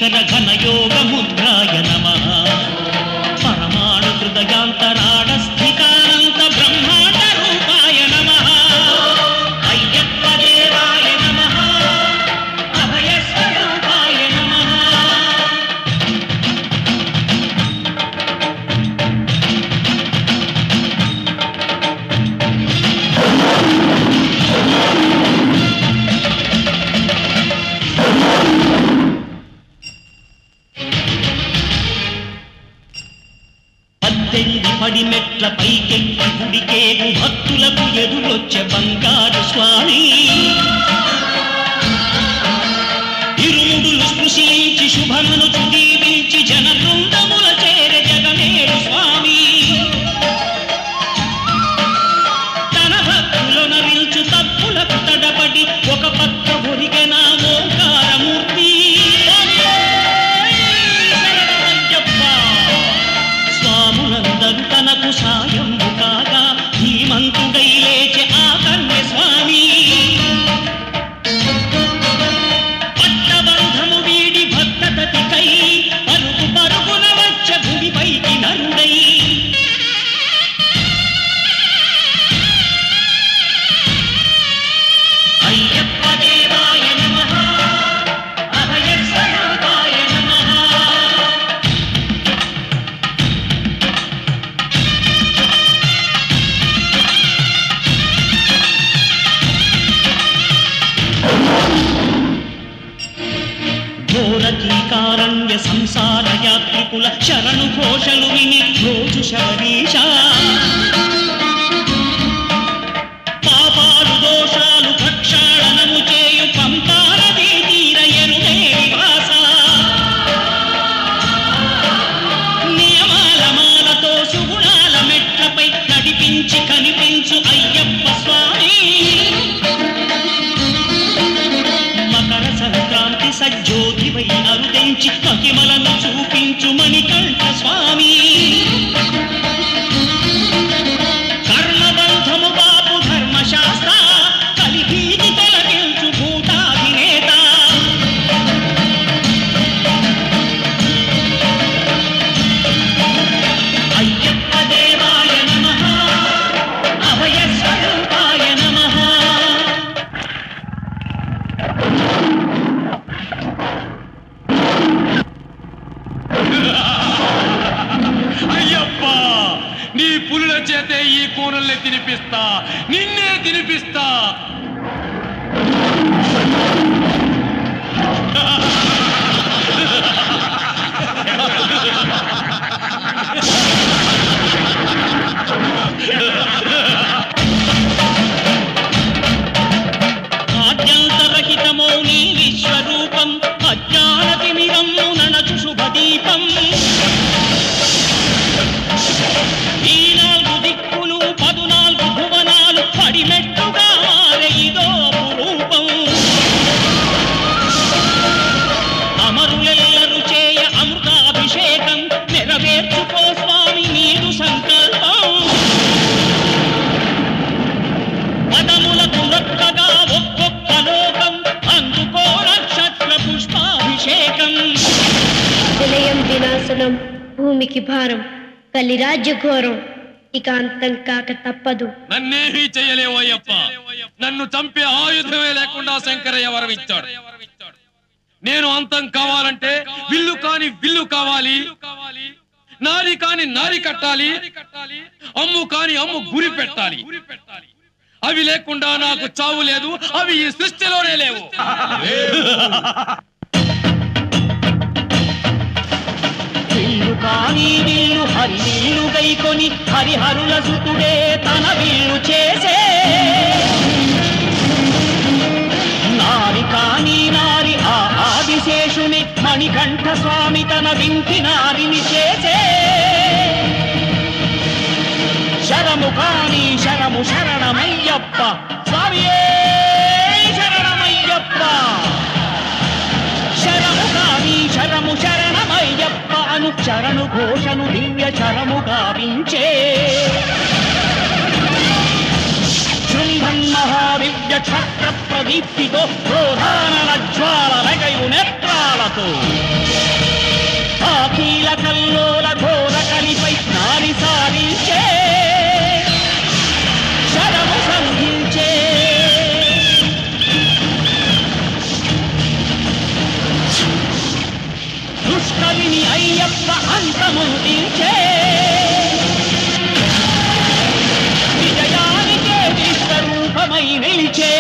శేఖర ఘనయోగ ముద్రాయ నమః పరమాణు హృదయాంతరాడ స్థితానంత బ్రహ్మాండ రూపాయ నమః అయ్యప్ప దేవాయ నమః అభయ స్వరూపాయ నమః పడి మెట్ల పైకెక్కి గుడికేగు భక్తులకు ఎదురొచ్చే బంగారు స్వామి ఇరుముడులు స్పృశించి శుభమును దీవించి జన బృందముల చేర జగమేడు స్వామి తన భక్తులను నిల్చు తప్పులకు తడబడి ఒక పక్క ఒరిగెన ఓంకారమూర్తి స్వాములందరూ తనకు సాయము కాగా ధీమంతుడై లేచే ఆ కన్య స్వామి పట్టబంధము వీడి భక్తతతికై పరుగు పరుగున వచ్చ భూమిపైకి నరుడై అయ్యప్ప దేవాయ నమః అభయ స్వరూపాయ నమః ఘోరకీకారణ్య సంసార యాత్రికుల శరణు ఘోషలు విని రోజు శబరీష పాపాలు దోషాలు ప్రక్షాళనము చేయు పంపానదీ తీర ఎరుడే నివాస నియమాల మాలతో సుగుణాల మెట్లపై నడిపించి కనిపించు అయ్యప్ప స్వామి మకర సంక్రాంతి సజ్జోతివై అరుదించి మహిమలను చూపించు మణికంఠ స్వామి కర్మబంధము బాపు ధర్మశాస్త్ర కలిభీతి తొలగించు భూతాధినేత అయ్యప్ప దేవాయ నమః అభయ స్వరూపాయ నమః అయ్యప్ప నీ పులుల చేతే ఈ కూరల్ని తినిపిస్తా నిన్నే తినిపిస్తా ఆద్యంతరహితమో నీ విశ్వరూపం అజ్ఞానతిమిరము ననచు శుభదీపం ఈ 4 దిక్కులు 14 భువనాలు పడిమెట్టుగా మారే ఇదో రూపం అమరులెల్లరు చేయ అమృతాభిషేకం నెరవేర్చుకో స్వామి నీదు సంకల్పం పదములకు రొక్కగా ఒక్కొక్క లోకం అందుకో నక్షత్ర పుష్పాభిషేకం విలయం వినాశనం భూమికి భారం కలి రాజ్య ఘోరం ఇక అంతం కాక తప్పదు నన్నేమీ చేయలేవు అయ్యప్ప నన్ను చంపే ఆయుధమే లేకుండా శంకరయ్య వరం ఇచ్చాడు నేను అంతం కావాలంటే విల్లు కాని విల్లు కావాలి నారి కాని నారి కట్టాలి అమ్ము కాని అమ్ము గురి పెట్టాలి అవి లేకుండా నాకు చావు లేదు అవి ఈ సృష్టిలోనే లేవు విల్లు కాని విల్లు హరి విల్లు గైకొని హరిహరుల సుతుడే తన విల్లు చేసే నారి కాని నారి ఆ ఆదిశేషుని మణికంఠ స్వామి తన వింటి నారిని చేసే శరము కాని శరము శరణమయ్యప్ప స్వామియే శరణమయ్యప్ప శరము కాని శరము శరణమయ్యప్ప అను శరణు ఘోషను దివ్య శరము గావించే శృంభన్ మహావి దివ్య క్షత్ర ప్రదీప్తితో క్రోధానల జ్వాల రగయు నేత్రాలతో ఆకీల కల్లోల ఘోర కలిపై నారి సారించే శరము సంధించే దుష్కవిని అయ్యప్ప అంతముందించే విజయానికే విశ్వరూపమై నిలిచే